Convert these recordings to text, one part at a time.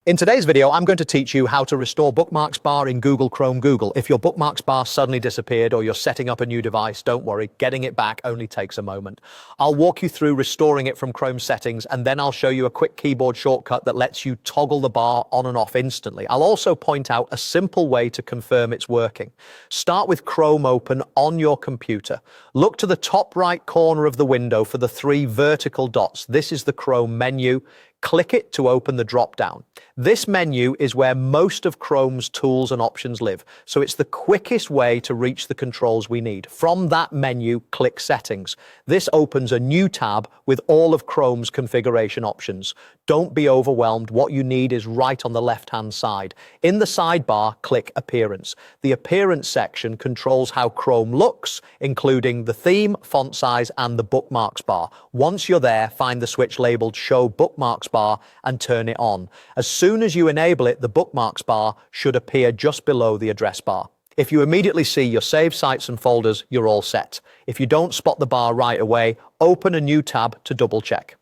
In today's video, I'm going to teach you how to restore Bookmarks bar in Google ChromeGoogle. If your Bookmarks bar suddenly disappeared or you're setting up a new device, don't worry, getting it back only takes a moment. I'll walk you through restoring it from Chrome settings, and then I'll show you a quick keyboard shortcut that lets you toggle the bar on and off instantly. I'll also point out a simple way to confirm it's working. Start with Chrome open on your computer. Look to the top right corner of the window for the three vertical dots. This is the Chrome menu. Click it to open the drop-down. This menu is where most of Chrome's tools and options live, so it's the quickest way to reach the controls we need. From that menu, click Settings. This opens a new tab with all of Chrome's configuration options. Don't be overwhelmed. What you need is right on the left-hand side. In the sidebar, click Appearance. The Appearance section controls how Chrome looks, including the theme, font size, and the Bookmarks bar. Once you're there, find the switch labeled Show Bookmarks bar and turn it on. As soon as you enable it, the Bookmarks bar should appear just below the address bar. If you immediately see your saved sites and folders, you're all set. If you don't spot the bar right away, open a new tab to double check.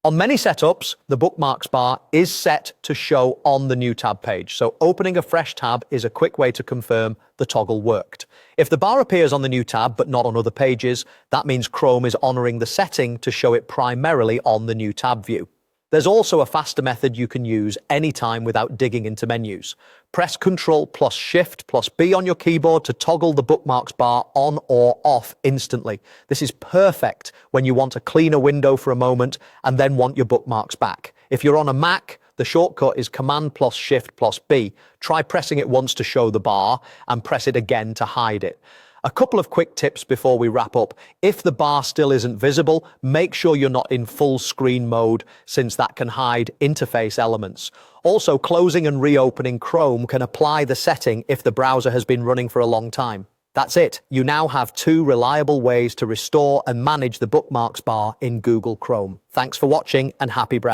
On many setups, the Bookmarks bar is set to show on the new tab page, so opening a fresh tab is a quick way to confirm the toggle worked. If the bar appears on the new tab but not on other pages, that means Chrome is honoring the setting to show it primarily on the new tab view. There's also a faster method you can use anytime without digging into menus. Press Ctrl plus Shift plus B on your keyboard to toggle the Bookmarks bar on or off instantly. This is perfect when you want a cleaner window for a moment and then want your bookmarks back. If you're on a Mac, the shortcut is Command plus Shift plus B. Try pressing it once to show the bar and press it again to hide it. A couple of quick tips before we wrap up. If the bar still isn't visible, make sure you're not in full screen mode, since that can hide interface elements. Also, closing and reopening Chrome can apply the setting if the browser has been running for a long time. That's it. You now have two reliable ways to restore and manage the Bookmarks bar in Google Chrome. Thanks for watching and happy browsing.